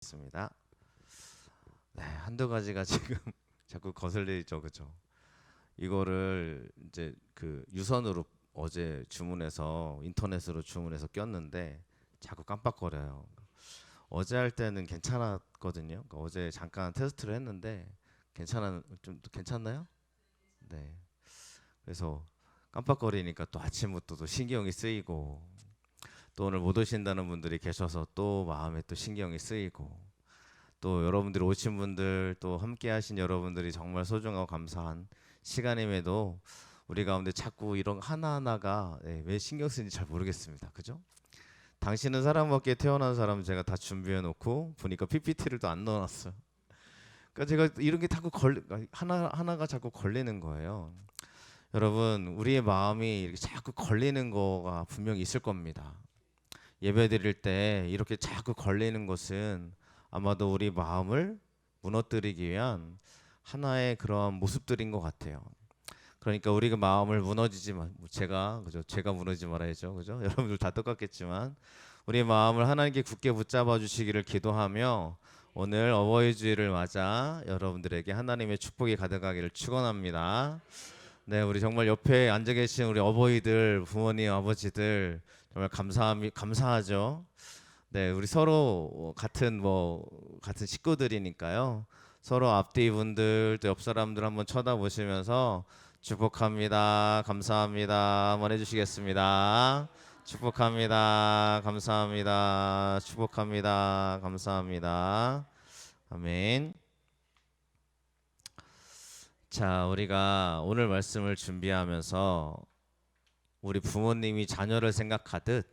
있습니다. 네, 한두 가지가 지금 자꾸 거슬리죠, 그죠? 이거를 이제 그 유선으로 어제 주문해서 인터넷으로 주문해서 꼈는데 자꾸 깜빡거려요. 어제 할 때는 괜찮았거든요. 그러니까 어제 잠깐 테스트를 했는데 좀 괜찮나요? 네. 그래서 깜빡거리니까 또 아침부터 또 신경이 쓰이고 또 오늘 못 오신다는 분들이 계셔서 또 마음에 또 신경이 쓰이고 또 여러분들이 오신 분들 또 함께 하신 여러분들이 정말 소중하고 감사한 시간임에도 우리 가운데 자꾸 이런 하나하나가 왜 신경 쓰는지 잘 모르겠습니다. 그죠? 당신은 사람밖에 태어난 사람 제가 다 준비해 놓고 보니까 PPT를 또 안 넣어놨어요. 그러니까 제가 이런 게 자꾸 하나가 자꾸 걸리는 거예요. 여러분, 우리의 마음이 이렇게 자꾸 걸리는 거가 분명히 있을 겁니다. 예배 드릴 때 이렇게 자꾸 걸리는 것은 아마도 우리 마음을 무너뜨리기 위한 하나의 그런 모습들인 것 같아요. 그러니까 우리가 마음을 무너지지만 제가 무너지지 말아야죠, 그죠? 여러분들 다 똑같겠지만 우리 마음을 하나님께 굳게 붙잡아 주시기를 기도하며 오늘 어버이 주일을 맞아 여러분들에게 하나님의 축복이 가득하기를 축원합니다. 네, 우리 정말 옆에 앉아 계신 우리 어버이들, 부모님, 아버지들 정말 감사하죠. 네, 우리 서로 같은 식구들이니까요. 서로 앞뒤 분들 또 옆 사람들 한번 쳐다보시면서 축복합니다. 감사합니다. 한번 해주시겠습니다. 축복합니다. 감사합니다. 축복합니다. 감사합니다. 아멘. 자, 우리가 오늘 말씀을 준비하면서 우리 부모님이 자녀를 생각하듯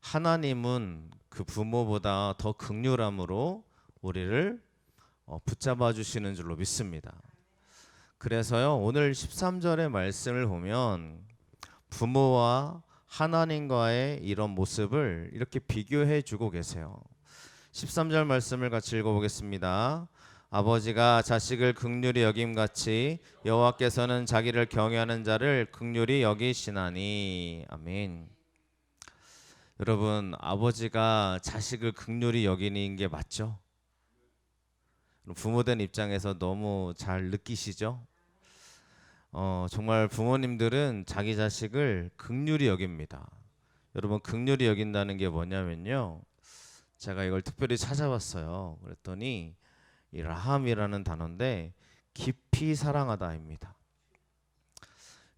하나님은 그 부모보다 더 긍휼함으로 우리를 붙잡아 주시는 줄로 믿습니다. 그래서요, 오늘 13절의 말씀을 보면 부모와 하나님과의 이런 모습을 이렇게 비교해 주고 계세요. 13절 말씀을 같이 읽어보겠습니다. 아버지가 자식을 긍휼히 여김같이 여호와께서는 자기를 경외하는 자를 긍휼히 여기시나니. 아멘. 여러분, 아버지가 자식을 긍휼히 여기는 게 맞죠? 부모된 입장에서 너무 잘 느끼시죠? 정말 부모님들은 자기 자식을 긍휼히 여깁니다. 여러분, 긍휼히 여긴다는 게 뭐냐면요, 제가 이걸 특별히 찾아봤어요. 그랬더니 이 라함이라는 단어인데 깊이 사랑하다입니다.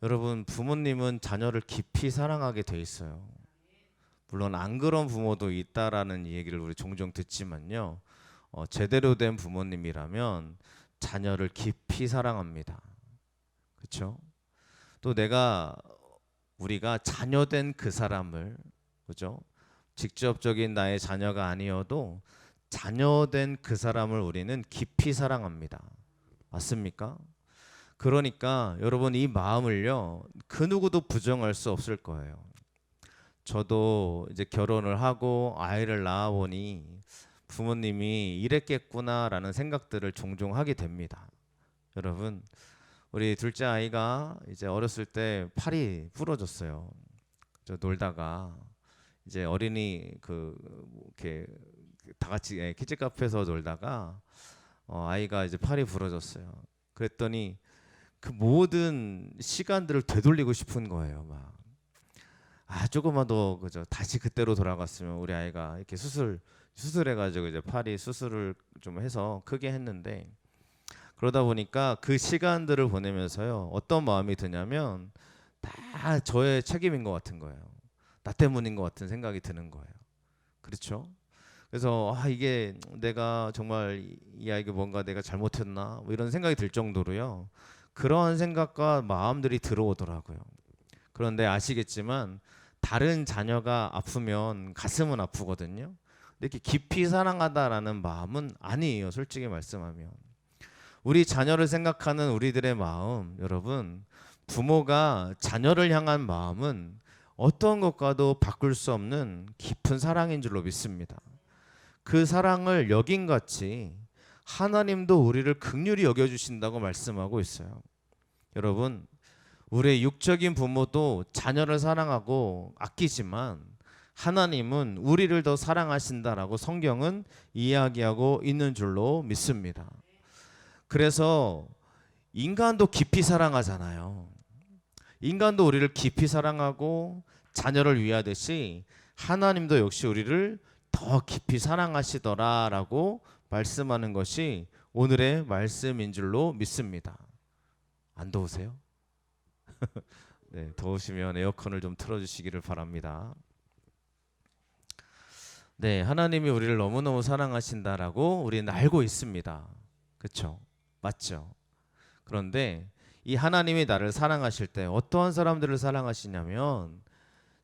여러분, 부모님은 자녀를 깊이 사랑하게 돼 있어요. 물론 안 그런 부모도 있다라는 얘기를 우리 종종 듣지만요, 제대로 된 부모님이라면 자녀를 깊이 사랑합니다. 그렇죠? 또 우리가 자녀된 그 사람을, 그죠? 직접적인 나의 자녀가 아니어도 자녀된 그 사람을 우리는 깊이 사랑합니다. 맞습니까? 그러니까 여러분, 이 마음을요, 그 누구도 부정할 수 없을 거예요. 저도 이제 결혼을 하고 아이를 낳아 보니 부모님이 이랬겠구나라는 생각들을 종종 하게 됩니다. 여러분, 우리 둘째 아이가 이제 어렸을 때 팔이 부러졌어요. 저 놀다가 이제 어린이 이렇게 다 같이 키즈 카페에서 놀다가 아이가 이제 팔이 부러졌어요. 그랬더니 그 모든 시간들을 되돌리고 싶은 거예요. 막 조금만 더 그죠, 다시 그때로 돌아갔으면 우리 아이가 이렇게 수술해가지고 이제 팔이 수술을 좀 해서 크게 했는데, 그러다 보니까 그 시간들을 보내면서요, 어떤 마음이 드냐면 다 저의 책임인 것 같은 거예요. 나 때문인 것 같은 생각이 드는 거예요. 그렇죠? 그래서 이게 내가 정말 이 아이가 뭔가 내가 잘못했나 뭐 이런 생각이 들 정도로요, 그런 생각과 마음들이 들어오더라고요. 그런데 아시겠지만 다른 자녀가 아프면 가슴은 아프거든요. 근데 이렇게 깊이 사랑하다라는 마음은 아니에요. 솔직히 말씀하면 우리 자녀를 생각하는 우리들의 마음, 여러분, 부모가 자녀를 향한 마음은 어떤 것과도 바꿀 수 없는 깊은 사랑인 줄로 믿습니다. 그 사랑을 여긴같이 하나님도 우리를 긍휼히 여겨주신다고 말씀하고 있어요. 여러분, 우리의 육적인 부모도 자녀를 사랑하고 아끼지만 하나님은 우리를 더 사랑하신다라고 성경은 이야기하고 있는 줄로 믿습니다. 그래서 인간도 깊이 사랑하잖아요. 인간도 우리를 깊이 사랑하고 자녀를 위하듯이 하나님도 역시 우리를 더 깊이 사랑하시더라라고 말씀하는 것이 오늘의 말씀인 줄로 믿습니다. 안 더우세요? 네, 더우시면 에어컨을 좀 틀어주시기를 바랍니다. 네, 하나님이 우리를 너무너무 사랑하신다라고 우리는 알고 있습니다. 그렇죠? 맞죠? 그런데 이 하나님이 나를 사랑하실 때 어떠한 사람들을 사랑하시냐면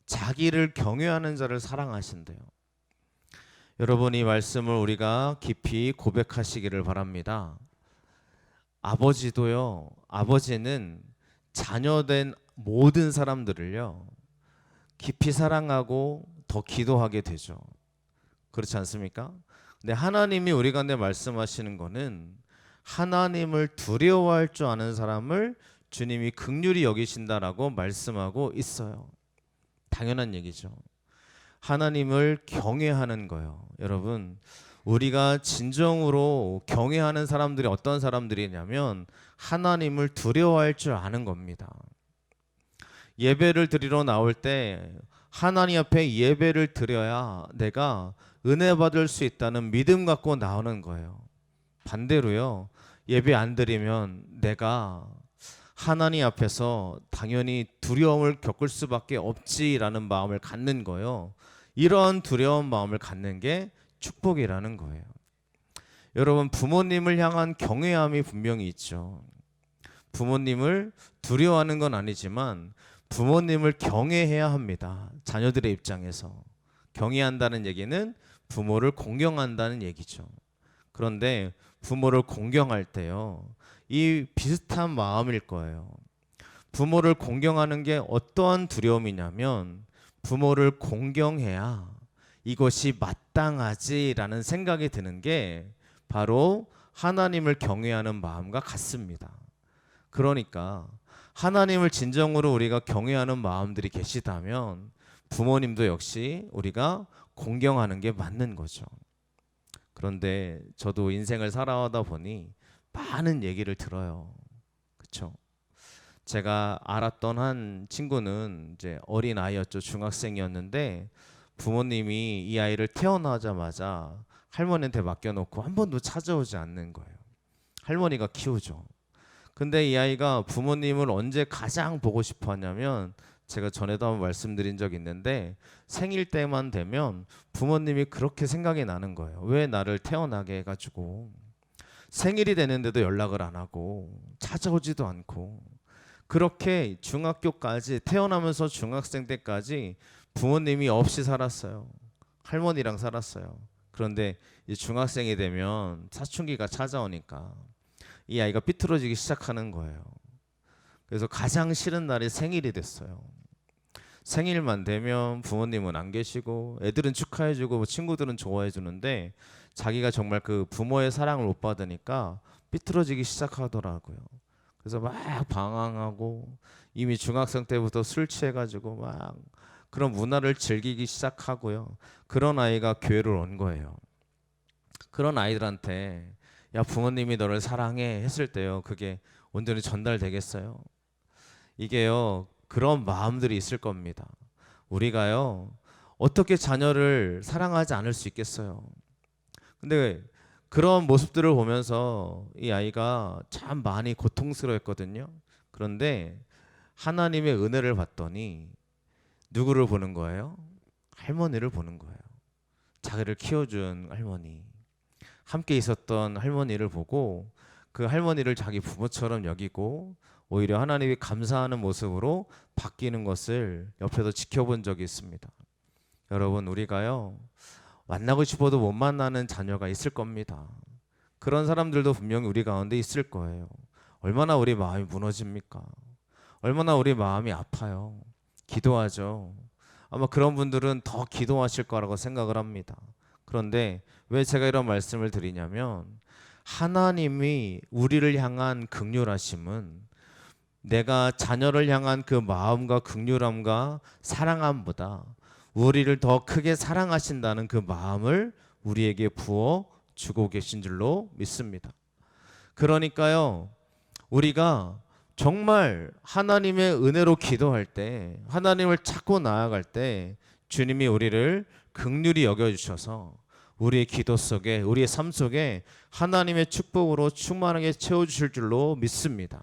자기를 경외하는 자를 사랑하신대요. 여러분, 이 말씀을 우리가 깊이 고백하시기를 바랍니다. 아버지는 자녀된 모든 사람들을요 깊이 사랑하고 더 기도하게 되죠. 그렇지 않습니까? 근데 하나님이 우리 가운데 말씀하시는 거는 하나님을 두려워할 줄 아는 사람을 주님이 긍휼히 여기신다라고 말씀하고 있어요. 당연한 얘기죠. 하나님을 경외하는 거예요. 여러분, 우리가 진정으로 경외하는 사람들이 어떤 사람들이냐면 하나님을 두려워할 줄 아는 겁니다. 예배를 드리러 나올 때 하나님 앞에 예배를 드려야 내가 은혜 받을 수 있다는 믿음 갖고 나오는 거예요. 반대로요, 예배 안 드리면 내가 하나님 앞에서 당연히 두려움을 겪을 수밖에 없지라는 마음을 갖는 거예요. 이런 두려운 마음을 갖는 게 축복이라는 거예요. 여러분, 부모님을 향한 경외함이 분명히 있죠. 부모님을 두려워하는 건 아니지만 부모님을 경외해야 합니다. 자녀들의 입장에서 경외한다는 얘기는 부모를 공경한다는 얘기죠. 그런데 부모를 공경할 때요, 이 비슷한 마음일 거예요. 부모를 공경하는 게 어떠한 두려움이냐면 부모를 공경해야 이것이 마땅하지라는 생각이 드는 게 바로 하나님을 경외하는 마음과 같습니다. 그러니까 하나님을 진정으로 우리가 경외하는 마음들이 계시다면 부모님도 역시 우리가 공경하는 게 맞는 거죠. 그런데 저도 인생을 살아오다 보니 많은 얘기를 들어요. 그렇죠? 제가 알았던 한 친구는 이제 어린 아이였죠. 중학생이었는데 부모님이 이 아이를 태어나자마자 할머니한테 맡겨놓고 한 번도 찾아오지 않는 거예요. 할머니가 키우죠. 근데 이 아이가 부모님을 언제 가장 보고 싶어 하냐면, 제가 전에도 한번 말씀드린 적이 있는데 생일 때만 되면 부모님이 그렇게 생각이 나는 거예요. 왜 나를 태어나게 해가지고 생일이 되는데도 연락을 안 하고 찾아오지도 않고, 그렇게 중학교까지, 태어나면서 중학생 때까지 부모님이 없이 살았어요. 할머니랑 살았어요. 그런데 이제 중학생이 되면 사춘기가 찾아오니까 이 아이가 삐뚤어지기 시작하는 거예요. 그래서 가장 싫은 날이 생일이 됐어요. 생일만 되면 부모님은 안 계시고 애들은 축하해주고 친구들은 좋아해주는데 자기가 정말 그 부모의 사랑을 못 받으니까 삐뚤어지기 시작하더라고요. 그래서 막 방황하고 이미 중학생 때부터 술 취해가지고 막 그런 문화를 즐기기 시작하고요. 그런 아이가 교회를 온 거예요. 그런 아이들한테 야, 부모님이 너를 사랑해 했을 때요, 그게 온전히 전달되겠어요? 이게요, 그런 마음들이 있을 겁니다. 우리가요, 어떻게 자녀를 사랑하지 않을 수 있겠어요? 근데 그런 모습들을 보면서 이 아이가 참 많이 고통스러웠거든요. 그런데 하나님의 은혜를 봤더니 누구를 보는 거예요? 할머니를 보는 거예요. 자기를 키워준 할머니, 함께 있었던 할머니를 보고 그 할머니를 자기 부모처럼 여기고 오히려 하나님이 감사하는 모습으로 바뀌는 것을 옆에서 지켜본 적이 있습니다. 여러분, 우리가요, 만나고 싶어도 못 만나는 자녀가 있을 겁니다. 그런 사람들도 분명히 우리 가운데 있을 거예요. 얼마나 우리 마음이 무너집니까? 얼마나 우리 마음이 아파요. 기도하죠. 아마 그런 분들은 더 기도하실 거라고 생각을 합니다. 그런데 왜 제가 이런 말씀을 드리냐면, 하나님이 우리를 향한 긍휼하심은 내가 자녀를 향한 그 마음과 긍휼함과 사랑함보다 우리를 더 크게 사랑하신다는 그 마음을 우리에게 부어 주고 계신 줄로 믿습니다. 그러니까요, 우리가 정말 하나님의 은혜로 기도할 때, 하나님을 찾고 나아갈 때 주님이 우리를 긍휼히 여겨주셔서 우리의 기도 속에, 우리의 삶 속에 하나님의 축복으로 충만하게 채워주실 줄로 믿습니다.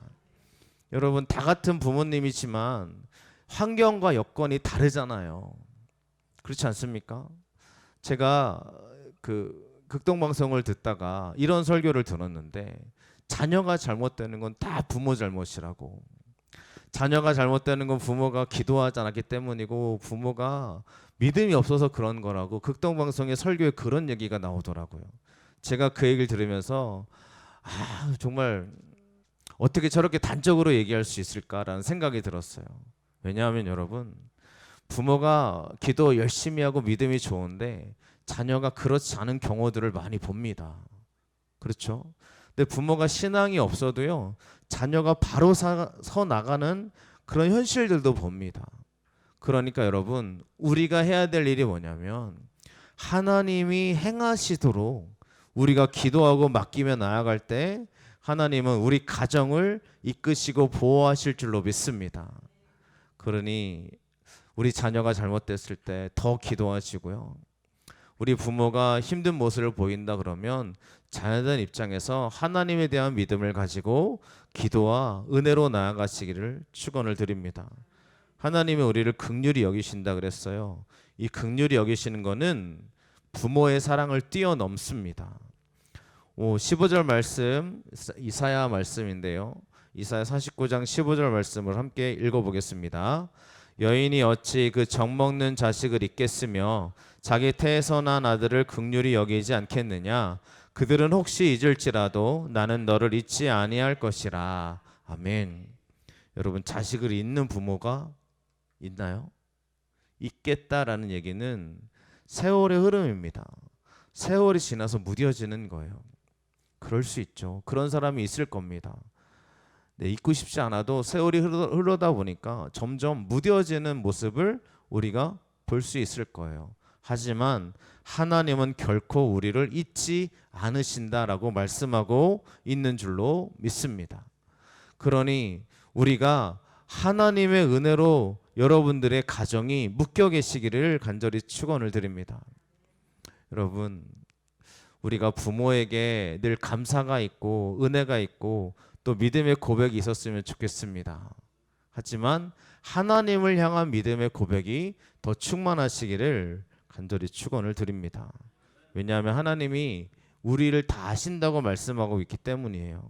여러분, 다 같은 부모님이지만 환경과 여건이 다르잖아요. 그렇지 않습니까? 제가 그 극동방송을 듣다가 이런 설교를 들었는데, 자녀가 잘못되는 건 다 부모 잘못이라고. 자녀가 잘못되는 건 부모가 기도하지 않았기 때문이고 부모가 믿음이 없어서 그런 거라고 극동방송의 설교에 그런 얘기가 나오더라고요. 제가 그 얘기를 들으면서 정말 어떻게 저렇게 단적으로 얘기할 수 있을까라는 생각이 들었어요. 왜냐하면 여러분, 부모가 기도 열심히 하고 믿음이 좋은데 자녀가 그렇지 않은 경우들을 많이 봅니다. 그렇죠? 근데 부모가 신앙이 없어도요, 자녀가 바로 서 나가는 그런 현실들도 봅니다. 그러니까 여러분, 우리가 해야 될 일이 뭐냐면 하나님이 행하시도록 우리가 기도하고 맡기며 나아갈 때 하나님은 우리 가정을 이끄시고 보호하실 줄로 믿습니다. 그러니 우리 자녀가 잘못됐을 때 더 기도하시고요. 우리 부모가 힘든 모습을 보인다 그러면 자녀들 입장에서 하나님에 대한 믿음을 가지고 기도와 은혜로 나아가시기를 축원을 드립니다. 하나님이 우리를 긍휼히 여기신다 그랬어요. 이 긍휼히 여기시는 거는 부모의 사랑을 뛰어넘습니다. 15절 말씀, 이사야 말씀인데요. 이사야 49장 15절 말씀을 함께 읽어보겠습니다. 여인이 어찌 그 정먹는 자식을 잊겠으며 자기 태에서 난 아들을 긍휼히 여기지 않겠느냐. 그들은 혹시 잊을지라도 나는 너를 잊지 아니할 것이라. 아멘. 여러분, 자식을 잊는 부모가 있나요? 잊겠다라는 얘기는 세월의 흐름입니다. 세월이 지나서 무뎌지는 거예요. 그럴 수 있죠. 그런 사람이 있을 겁니다. 네, 잊고 싶지 않아도 세월이 흐르다 보니까 점점 무뎌지는 모습을 우리가 볼 수 있을 거예요. 하지만 하나님은 결코 우리를 잊지 않으신다라고 말씀하고 있는 줄로 믿습니다. 그러니 우리가 하나님의 은혜로 여러분들의 가정이 묶여 계시기를 간절히 축원을 드립니다. 여러분, 우리가 부모에게 늘 감사가 있고 은혜가 있고 또 믿음의 고백이 있었으면 좋겠습니다. 하지만 하나님을 향한 믿음의 고백이 더 충만하시기를 간절히 축원을 드립니다. 왜냐하면 하나님이 우리를 다 아신다고 말씀하고 있기 때문이에요.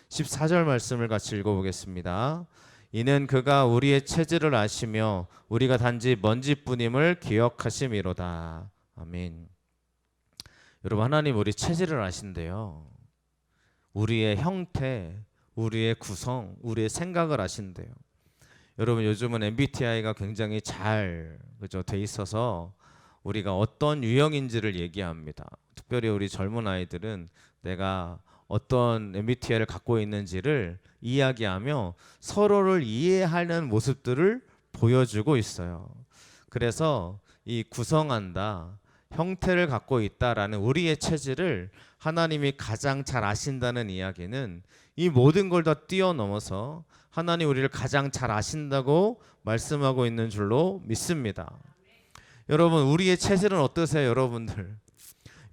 14절 말씀을 같이 읽어보겠습니다. 이는 그가 우리의 체질을 아시며 우리가 단지 먼지뿐임을 기억하심이로다. 아멘. 여러분, 하나님 우리 체질을 아신대요. 우리의 형태, 우리의 구성, 우리의 생각을 아신대요. 여러분, 요즘은 MBTI가 굉장히 잘 돼 있어서 우리가 어떤 유형인지를 얘기합니다. 특별히 우리 젊은 아이들은 내가 어떤 MBTI를 갖고 있는지를 이야기하며 서로를 이해하는 모습들을 보여주고 있어요. 그래서 이 구성한다, 형태를 갖고 있다라는 우리의 체질을 하나님이 가장 잘 아신다는 이야기는 이 모든 걸 다 뛰어넘어서 하나님 우리를 가장 잘 아신다고 말씀하고 있는 줄로 믿습니다. 여러분, 우리의 체질은 어떠세요, 여러분들?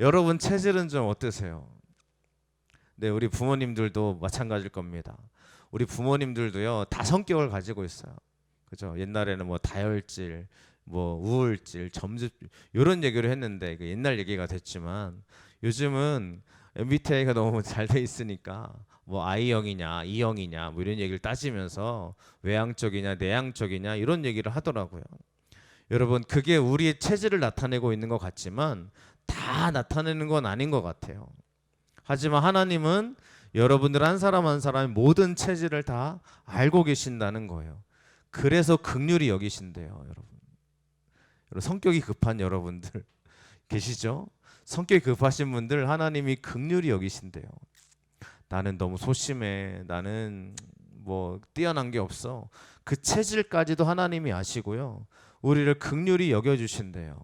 여러분 체질은 좀 어떠세요? 네, 우리 부모님들도 마찬가지일 겁니다. 우리 부모님들도요, 다 성격을 가지고 있어요. 그죠? 옛날에는 뭐 다혈질, 뭐 우울질, 점집 이런 얘기를 했는데 옛날 얘기가 됐지만 요즘은 MBTI가 너무 잘 돼 있으니까 뭐 I형이냐, E형이냐 뭐 이런 얘기를 따지면서 외향적이냐, 내향적이냐 이런 얘기를 하더라고요. 여러분, 그게 우리의 체질을 나타내고 있는 것 같지만 다 나타내는 건 아닌 것 같아요. 하지만 하나님은 여러분들 한 사람 한 사람의 모든 체질을 다 알고 계신다는 거예요. 그래서 긍휼히 여기신대요, 여러분. 성격이 급한 여러분들 계시죠? 성격이 급하신 분들 하나님이 긍휼히 여기신대요. 나는 너무 소심해. 나는 뭐 뛰어난 게 없어. 그 체질까지도 하나님이 아시고요. 우리를 긍휼히 여겨주신대요.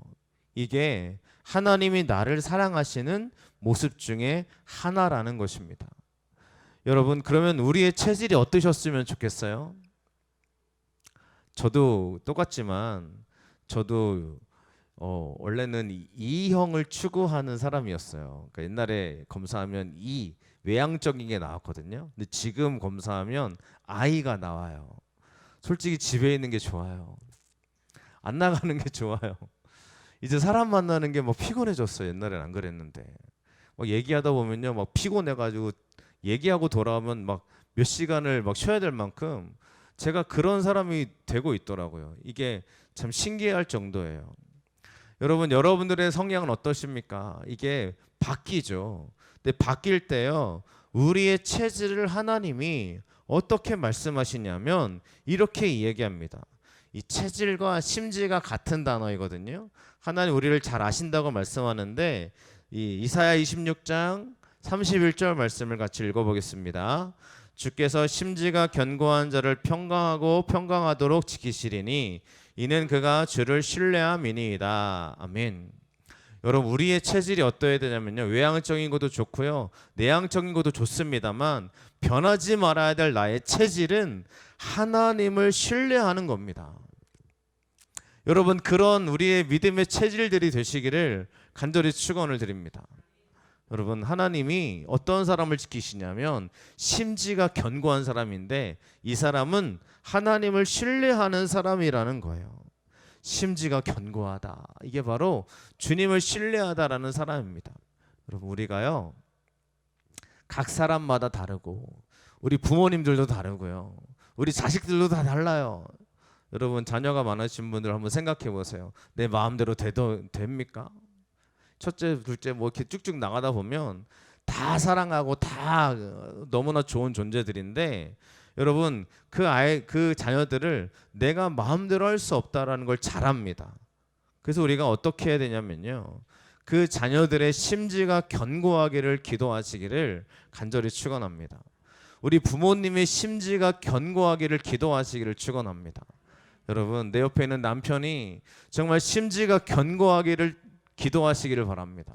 이게 하나님이 나를 사랑하시는 모습 중에 하나라는 것입니다. 여러분, 그러면 우리의 체질이 어떠셨으면 좋겠어요? 저도 똑같지만 저도 원래는 E형을 추구하는 사람이었어요. 그러니까 옛날에 검사하면 외향적인 게 나왔거든요. 근데 지금 검사하면 I가 나와요. 솔직히 집에 있는 게 좋아요. 안 나가는 게 좋아요. 이제 사람 만나는 게 막 피곤해졌어요. 옛날엔 안 그랬는데. 막 얘기하다 보면요, 막 피곤해가지고 얘기하고 돌아오면 막 몇 시간을 막 쉬어야 될 만큼 제가 그런 사람이 되고 있더라고요. 이게 참 신기할 정도예요. 여러분들의 성향은 어떠십니까? 이게 바뀌죠. 근데 바뀔 때요, 우리의 체질을 하나님이 어떻게 말씀하시냐면 이렇게 얘기합니다. 이 체질과 심지가 같은 단어이거든요. 하나님 우리를 잘 아신다고 말씀하는데 이 이사야 26장 31절 말씀을 같이 읽어보겠습니다. 주께서 심지가 견고한 자를 평강하도록 지키시리니 이는 그가 주를 신뢰함이니이다. 아멘. 여러분, 우리의 체질이 어떠해야 되냐면요, 외향적인 것도 좋고요, 내향적인 것도 좋습니다만 변하지 말아야 될 나의 체질은 하나님을 신뢰하는 겁니다. 여러분, 그런 우리의 믿음의 체질들이 되시기를 간절히 축원을 드립니다. 여러분, 하나님이 어떤 사람을 지키시냐면 심지가 견고한 사람인데 이 사람은 하나님을 신뢰하는 사람이라는 거예요. 심지가 견고하다, 이게 바로 주님을 신뢰하다라는 사람입니다. 여러분, 우리가요, 각 사람마다 다르고 우리 부모님들도 다르고요, 우리 자식들도 다 달라요. 여러분, 자녀가 많으신 분들 한번 생각해 보세요. 내 마음대로 됩니까? 첫째, 둘째 뭐 이렇게 쭉쭉 나가다 보면 다 사랑하고 다 너무나 좋은 존재들인데 여러분, 그 자녀들을 내가 마음대로 할 수 없다라는 걸 잘 압니다. 그래서 우리가 어떻게 해야 되냐면요, 그 자녀들의 심지가 견고하기를 기도하시기를 간절히 축원합니다. 우리 부모님의 심지가 견고하기를 기도하시기를 축원합니다. 여러분, 내 옆에 있는 남편이 정말 심지가 견고하기를 기도하시기를 바랍니다.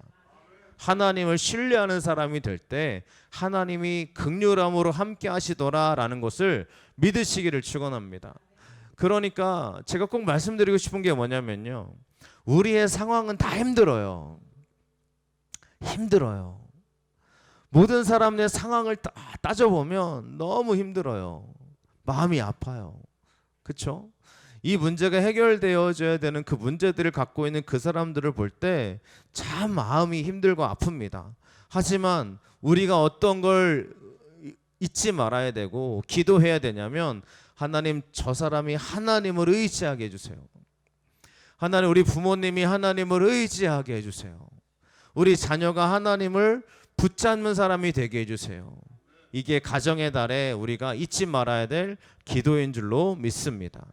하나님을 신뢰하는 사람이 될 때 하나님이 긍휼함으로 함께 하시더라라는 것을 믿으시기를 축원합니다. 그러니까 제가 꼭 말씀드리고 싶은 게 뭐냐면요, 우리의 상황은 다 힘들어요. 모든 사람의 상황을 따져보면 너무 힘들어요. 마음이 아파요. 그렇죠? 이 문제가 해결되어져야 되는 그 문제들을 갖고 있는 그 사람들을 볼 때 참 마음이 힘들고 아픕니다. 하지만 우리가 어떤 걸 잊지 말아야 되고 기도해야 되냐면, 하나님, 저 사람이 하나님을 의지하게 해주세요. 하나님, 우리 부모님이 하나님을 의지하게 해주세요. 우리 자녀가 하나님을 붙잡는 사람이 되게 해주세요. 이게 가정의 달에 우리가 잊지 말아야 될 기도인 줄로 믿습니다.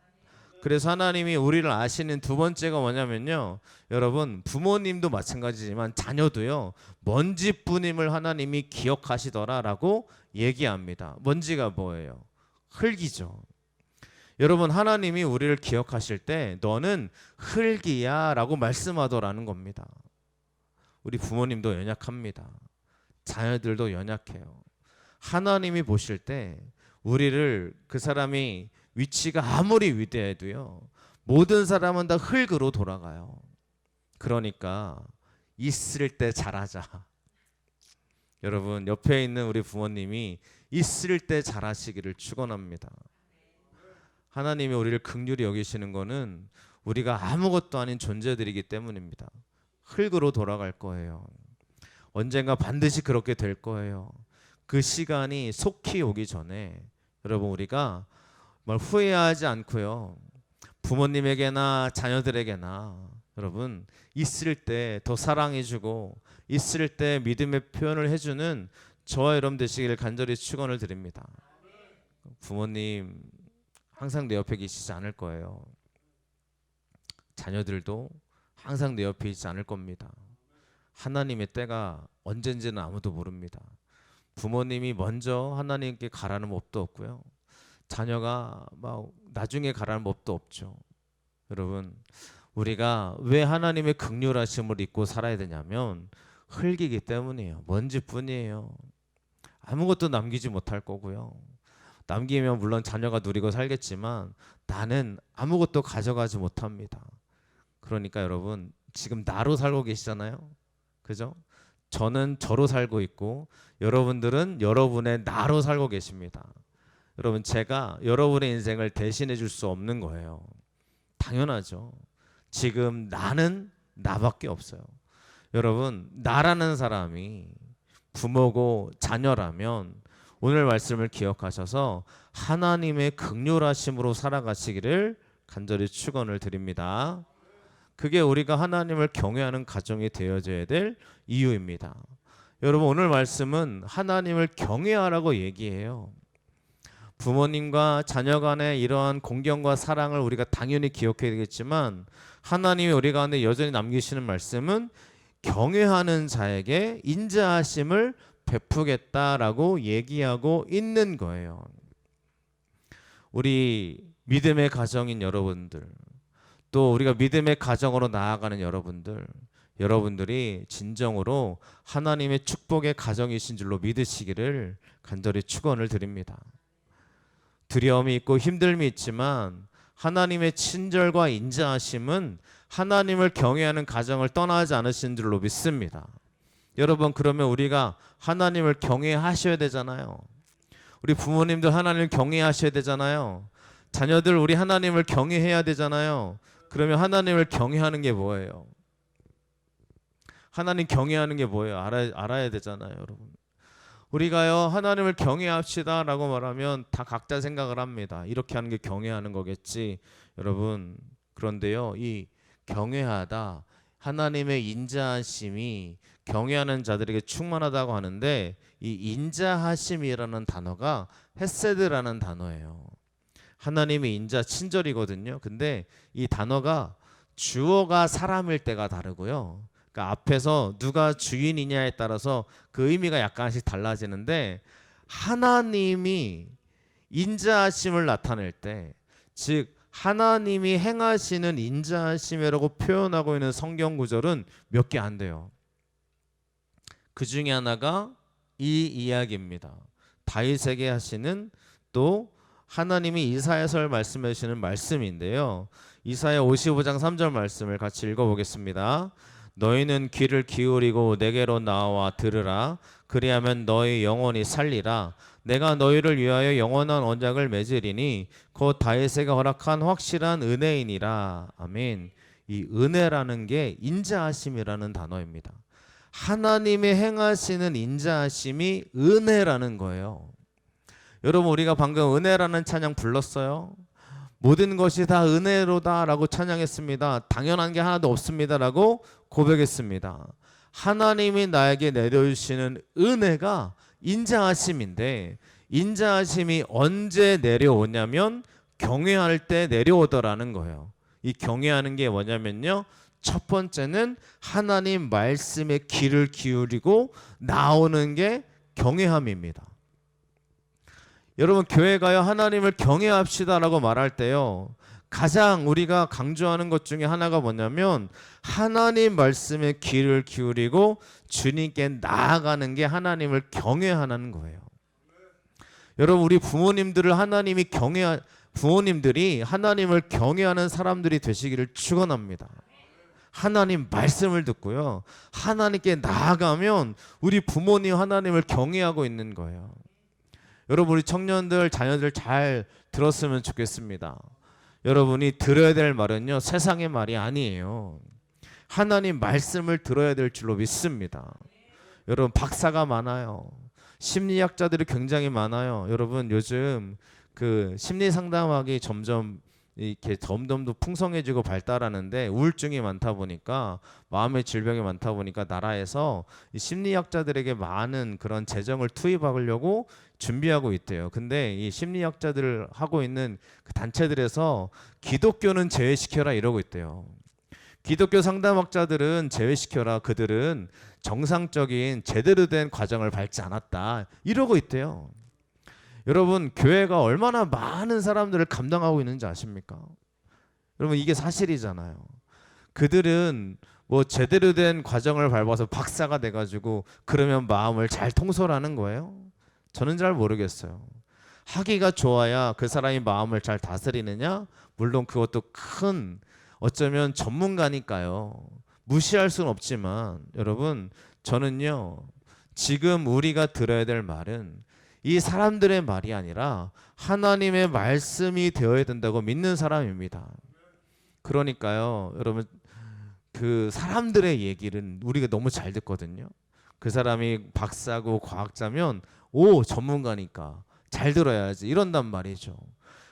그래서 하나님이 우리를 아시는 두 번째가 뭐냐면요, 여러분, 부모님도 마찬가지지만 자녀도요, 먼지뿐임을 하나님이 기억하시더라라고 얘기합니다. 먼지가 뭐예요? 흙이죠. 여러분, 하나님이 우리를 기억하실 때 너는 흙이야 라고 말씀하더라는 겁니다. 우리 부모님도 연약합니다. 자녀들도 연약해요. 하나님이 보실 때 우리를, 그 사람이 위치가 아무리 위대해도요, 모든 사람은 다 흙으로 돌아가요. 그러니까 있을 때 잘하자. 여러분, 옆에 있는 우리 부모님이 있을 때 잘하시기를 축원합니다. 하나님이 우리를 긍휼히 여기시는 거는 우리가 아무것도 아닌 존재들이기 때문입니다. 흙으로 돌아갈 거예요. 언젠가 반드시 그렇게 될 거예요. 그 시간이 속히 오기 전에 여러분, 우리가 말 후회하지 않고요, 부모님에게나 자녀들에게나 여러분, 있을 때 더 사랑해주고 있을 때 믿음의 표현을 해주는 저와 여러분 되시기를 간절히 축원을 드립니다. 부모님 항상 내 옆에 계시지 않을 거예요. 자녀들도 항상 내 옆에 있지 않을 겁니다. 하나님의 때가 언젠지는 아무도 모릅니다. 부모님이 먼저 하나님께 가라는 법도 없고요, 자녀가 막 나중에 가라는 법도 없죠. 여러분, 우리가 왜 하나님의 긍휼하심을 잊고 살아야 되냐면 흙이기 때문이에요. 먼지뿐이에요. 아무것도 남기지 못할 거고요. 남기면 물론 자녀가 누리고 살겠지만 나는 아무것도 가져가지 못합니다. 그러니까 여러분, 지금 나로 살고 계시잖아요. 그죠? 저는 저로 살고 있고 여러분들은 여러분의 나로 살고 계십니다. 여러분, 제가 여러분의 인생을 대신해 줄 수 없는 거예요. 당연하죠. 지금 나는 나밖에 없어요. 여러분, 나라는 사람이 부모고 자녀라면 오늘 말씀을 기억하셔서 하나님의 긍휼하심으로 살아가시기를 간절히 축원을 드립니다. 그게 우리가 하나님을 경외하는 가정이 되어져야 될 이유입니다. 여러분, 오늘 말씀은 하나님을 경외하라고 얘기해요. 부모님과 자녀 간의 이러한 공경과 사랑을 우리가 당연히 기억해야 되겠지만 하나님이 우리 가운데 여전히 남기시는 말씀은 경외하는 자에게 인자하심을 베푸겠다라고 얘기하고 있는 거예요. 우리 믿음의 가정인 여러분들, 또 우리가 믿음의 가정으로 나아가는 여러분들이 진정으로 하나님의 축복의 가정이신 줄로 믿으시기를 간절히 축원을 드립니다. 두려움이 있고 힘듦이 있지만 하나님의 친절과 인자하심은 하나님을 경외하는 가정을 떠나지 않으신 줄로 믿습니다. 여러분, 그러면 우리가 하나님을 경외하셔야 되잖아요. 우리 부모님들 하나님을 경외하셔야 되잖아요. 자녀들 우리 하나님을 경외해야 되잖아요. 그러면 하나님을 경외하는 게 뭐예요? 하나님 경외하는 게 뭐예요? 알아야 되잖아요, 여러분. 우리가요, 하나님을 경외합시다 라고 말하면 다 각자 생각을 합니다. 이렇게 하는 게 경외하는 거겠지. 여러분, 그런데요, 이 경외하다, 하나님의 인자하심이 경외하는 자들에게 충만하다고 하는데 이 인자하심이라는 단어가 헤세드라는 단어예요. 하나님의 인자 친절이거든요. 근데 이 단어가 주어가 사람일 때가 다르고요. 그러니까 앞에서 누가 주인이냐에 따라서 그 의미가 약간씩 달라지는데 하나님이 인자하심을 나타낼 때, 즉 하나님이 행하시는 인자하심이라고 표현하고 있는 성경 구절은 몇 개 안 돼요. 그 중에 하나가 이 이야기입니다. 다윗에게 하시는, 또 하나님이 이사야서를 말씀해 주시는 말씀인데요. 이사야 55장 3절 말씀을 같이 읽어보겠습니다. 너희는 귀를 기울이고 내게로 나와 들으라. 그리하면 너희 영혼이 살리라. 내가 너희를 위하여 영원한 언약을 맺으리니 곧 다윗에게 허락한 확실한 은혜이니라. 아멘. 이 은혜라는 게 인자하심이라는 단어입니다. 하나님의 행하시는 인자하심이 은혜라는 거예요. 여러분, 우리가 방금 은혜라는 찬양 불렀어요. 모든 것이 다 은혜로다라고 찬양했습니다. 당연한 게 하나도 없습니다라고 고백했습니다. 하나님이 나에게 내려주시는 은혜가 인자하심인데, 인자하심이 언제 내려오냐면 경외할 때 내려오더라는 거예요. 이 경외하는 게 뭐냐면요, 첫 번째는 하나님 말씀에 귀를 기울이고 나오는 게 경외함입니다. 여러분, 교회가요, 하나님을 경외합시다라고 말할 때요, 가장 우리가 강조하는 것 중에 하나가 뭐냐면 하나님 말씀에 귀를 기울이고 주님께 나아가는 게 하나님을 경외하는 거예요. 여러분, 우리 부모님들이 하나님을 경외하는 사람들이 되시기를 축원합니다. 하나님 말씀을 듣고요, 하나님께 나아가면 우리 부모님 하나님을 경외하고 있는 거예요. 여러분, 우리 청년들, 자녀들 잘 들었으면 좋겠습니다. 여러분이 들어야 될 말은요, 세상의 말이 아니에요. 하나님 말씀을 들어야 될 줄로 믿습니다. 여러분, 박사가 많아요. 심리학자들이 굉장히 많아요. 여러분, 요즘 그 심리 상담학이 점점 더 풍성해지고 발달하는데 우울증이 많다 보니까, 마음의 질병이 많다 보니까 나라에서 이 심리학자들에게 많은 그런 재정을 투입하려고 준비하고 있대요. 근데 이 심리학자들을 하고 있는 그 단체들에서 기독교는 제외시켜라 이러고 있대요. 기독교 상담학자들은 제외시켜라, 그들은 정상적인 제대로 된 과정을 밟지 않았다 이러고 있대요. 여러분, 교회가 얼마나 많은 사람들을 감당하고 있는지 아십니까? 여러분 이게 사실이잖아요. 그들은 뭐 제대로 된 과정을 밟아서 박사가 돼가지고 그러면 마음을 잘 통솔하는 거예요? 저는 잘 모르겠어요. 하기가 좋아야 그 사람이 마음을 잘 다스리느냐? 물론 그것도 큰 어쩌면 전문가니까요. 무시할 수는 없지만 여러분 저는요 지금 우리가 들어야 될 말은 이 사람들의 말이 아니라 하나님의 말씀이 되어야 된다고 믿는 사람입니다. 그러니까요 여러분 그 사람들의 얘기는 우리가 너무 잘 듣거든요. 그 사람이 박사고 과학자면 오 전문가니까 잘 들어야지 이런단 말이죠.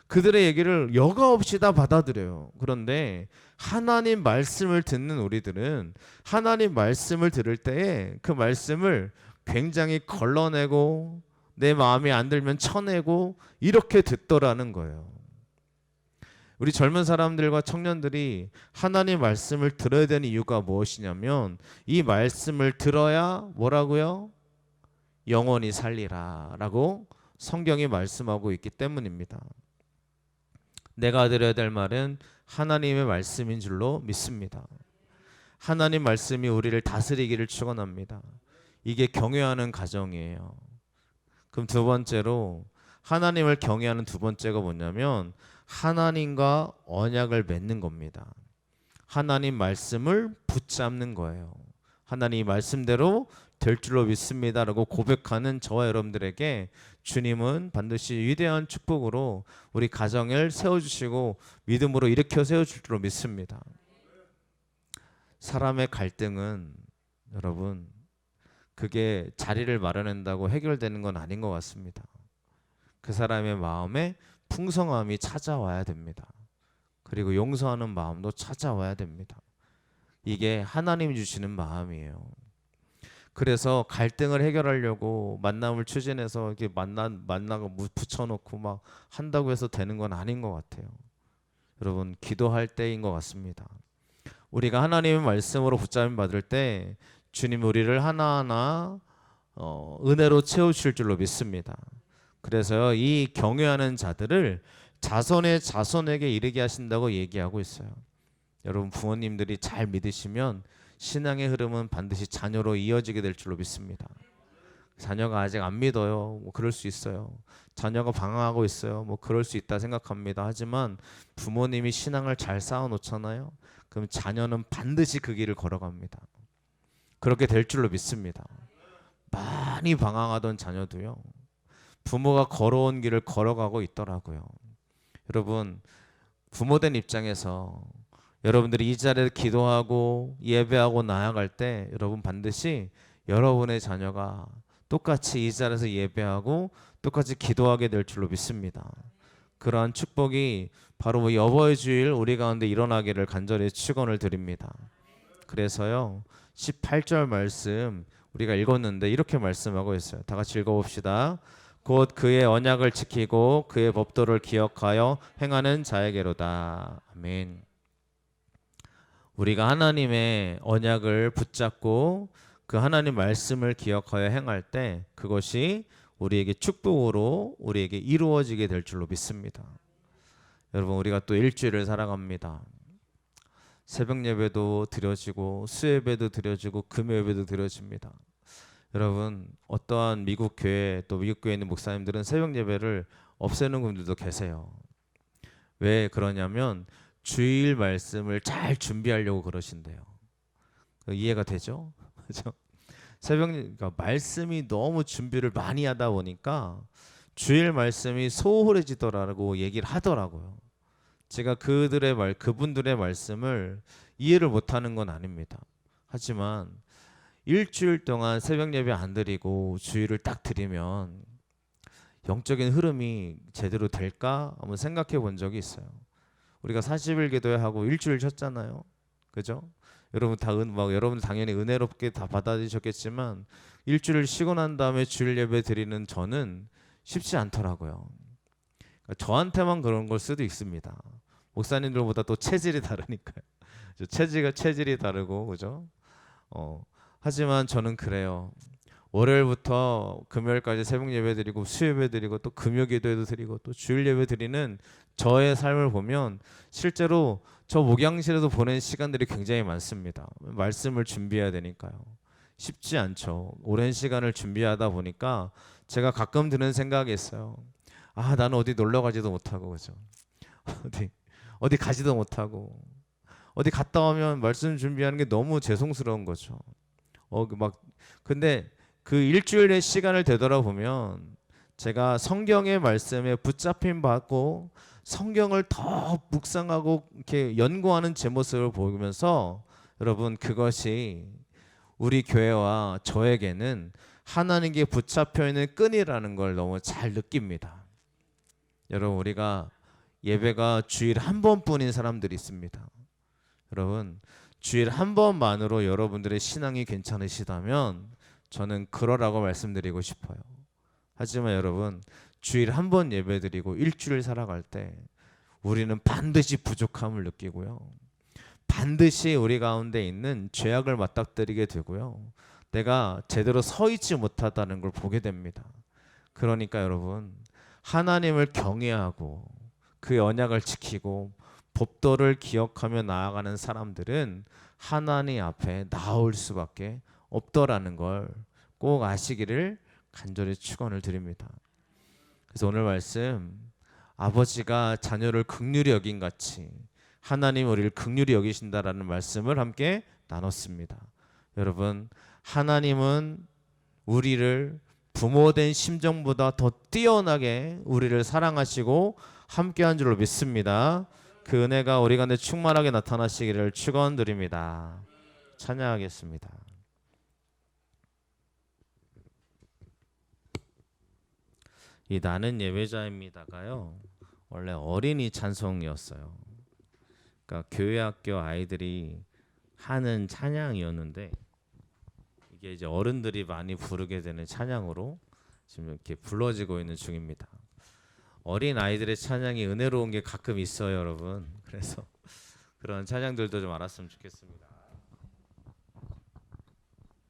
그들의 얘기를 여과 없이 다 받아들여요. 그런데 하나님 말씀을 듣는 우리들은 하나님 말씀을 들을 때에 그 말씀을 굉장히 걸러내고 내 마음에 안 들면 쳐내고 이렇게 듣더라는 거예요. 우리 젊은 사람들과 청년들이 하나님 말씀을 들어야 되는 이유가 무엇이냐면 이 말씀을 들어야 뭐라고요? 영원히 살리라 라고 성경이 말씀하고 있기 때문입니다. 내가 들어야 될 말은 하나님의 말씀인 줄로 믿습니다. 하나님 말씀이 우리를 다스리기를 축원합니다. 이게 경외하는 가정이에요. 그럼 두 번째로 하나님을 경외하는 두 번째가 뭐냐면 하나님과 언약을 맺는 겁니다. 하나님 말씀을 붙잡는 거예요. 하나님 말씀대로 될 줄로 믿습니다라고 고백하는 저와 여러분들에게 주님은 반드시 위대한 축복으로 우리 가정을 세워주시고 믿음으로 일으켜 세워줄 줄로 믿습니다. 사람의 갈등은 여러분 그게 자리를 마련한다고 해결되는 건 아닌 것 같습니다. 그 사람의 마음에 풍성함이 찾아와야 됩니다. 그리고 용서하는 마음도 찾아와야 됩니다. 이게 하나님이 주시는 마음이에요. 그래서 갈등을 해결하려고 만남을 추진해서 이렇게 만나고 붙여놓고 막 한다고 해서 되는 건 아닌 것 같아요. 여러분 기도할 때인 것 같습니다. 우리가 하나님의 말씀으로 붙잡임 받을 때 주님 우리를 하나하나 은혜로 채우실 줄로 믿습니다. 그래서 이 경외하는 자들을 자손의 자손에게 이르게 하신다고 얘기하고 있어요. 여러분 부모님들이 잘 믿으시면 신앙의 흐름은 반드시 자녀로 이어지게 될 줄로 믿습니다. 자녀가 아직 안 믿어요. 뭐 그럴 수 있어요. 자녀가 방황하고 있어요. 뭐 그럴 수 있다 생각합니다. 하지만 부모님이 신앙을 잘 쌓아 놓잖아요. 그럼 자녀는 반드시 그 길을 걸어갑니다. 그렇게 될 줄로 믿습니다. 많이 방황하던 자녀도요. 부모가 걸어온 길을 걸어가고 있더라고요. 여러분 부모된 입장에서 여러분들이 이 자리에 기도하고 예배하고 나아갈 때 여러분 반드시 여러분의 자녀가 똑같이 이 자리에서 예배하고 똑같이 기도하게 될 줄로 믿습니다. 그러한 축복이 바로 여보의 주일 우리 가운데 일어나기를 간절히 축원을 드립니다. 그래서요 18절 말씀 우리가 읽었는데 이렇게 말씀하고 있어요. 다 같이 읽어봅시다. 곧 그의 언약을 지키고 그의 법도를 기억하여 행하는 자에게로다. 아멘. 우리가 하나님의 언약을 붙잡고 그 하나님 말씀을 기억하여 행할 때 그것이 우리에게 축복으로 우리에게 이루어지게 될 줄로 믿습니다. 여러분 우리가 또 일주일을 살아갑니다. 새벽 예배도 드려지고 수예배도 드려지고 금요예배도 드려집니다. 여러분 어떠한 미국 교회 또 미국 교회에 있는 목사님들은 새벽 예배를 없애는 분들도 계세요. 왜 그러냐면 주일 말씀을 잘 준비하려고 그러신대요. 이해가 되죠? 그렇죠? 그러니까 말씀이 너무 준비를 많이 하다 보니까 주일 말씀이 소홀해지더라고 얘기를 하더라고요. 제가 그분들의 말씀을 이해를 못하는 건 아닙니다. 하지만 일주일 동안 새벽 예배 안 드리고 주일을 딱 드리면 영적인 흐름이 제대로 될까 한번 생각해 본 적이 있어요. 우리가 40일 기도하고 일주일 쉬었잖아요. 그죠? 여러분 여러분 당연히 은혜롭게 다 받아들이셨겠지만 일주일 쉬고 난 다음에 주일 예배 드리는 저는 쉽지 않더라고요. 그러니까 저한테만 그런 걸 수도 있습니다. 목사님들보다 또 체질이 다르니까요. 체질이 다르고 그죠? 하지만 저는 그래요. 월요일부터 금요일까지 새벽 예배 드리고 수요예배 드리고 또 금요기도회도 드리고 또 주일 예배 드리는 저의 삶을 보면 실제로 저 목양실에서 보낸 시간들이 굉장히 많습니다. 말씀을 준비해야 되니까요. 쉽지 않죠. 오랜 시간을 준비하다 보니까 제가 가끔 드는 생각이 있어요. 아, 나는 어디 놀러 가지도 못하고 그죠? 어디 가지도 못하고 어디 갔다 오면 말씀 준비하는 게 너무 죄송스러운 거죠. 근데 그 일주일의 시간을 되돌아보면 제가 성경의 말씀에 붙잡힘 받고 성경을 더 묵상하고 이렇게 연구하는 제 모습을 보면서 여러분 그것이 우리 교회와 저에게는 하나님께 붙잡혀 있는 끈이라는 걸 너무 잘 느낍니다. 여러분 우리가 예배가 주일 한 번뿐인 사람들이 있습니다. 여러분 주일 한 번만으로 여러분들의 신앙이 괜찮으시다면 저는 그러라고 말씀드리고 싶어요. 하지만 여러분 주일 한 번 예배드리고 일주일 살아갈 때 우리는 반드시 부족함을 느끼고요. 반드시 우리 가운데 있는 죄악을 맞닥뜨리게 되고요. 내가 제대로 서 있지 못하다는 걸 보게 됩니다. 그러니까 여러분 하나님을 경외하고 그의 언약을 지키고 법도를 기억하며 나아가는 사람들은 하나님 앞에 나올 수밖에 없더라는 걸 꼭 아시기를 간절히 축원을 드립니다. 그래서 오늘 말씀 아버지가 자녀를 긍휼히 여긴 같이 하나님 우리를 긍휼히 여기신다라는 말씀을 함께 나눴습니다. 여러분 하나님은 우리를 부모된 심정보다 더 뛰어나게 우리를 사랑하시고 함께한 줄로 믿습니다. 그 은혜가 우리 가운데 충만하게 나타나시기를 축원드립니다. 찬양하겠습니다. 이 나는 예배자입니다가요 원래 어린이 찬송이었어요. 그러니까 교회 학교 아이들이 하는 찬양이었는데 이게 이제 어른들이 많이 부르게 되는 찬양으로 지금 이렇게 불러지고 있는 중입니다. 어린 아이들의 찬양이 은혜로운 게 가끔 있어요, 여러분. 그래서 그런 찬양들도 좀 알았으면 좋겠습니다.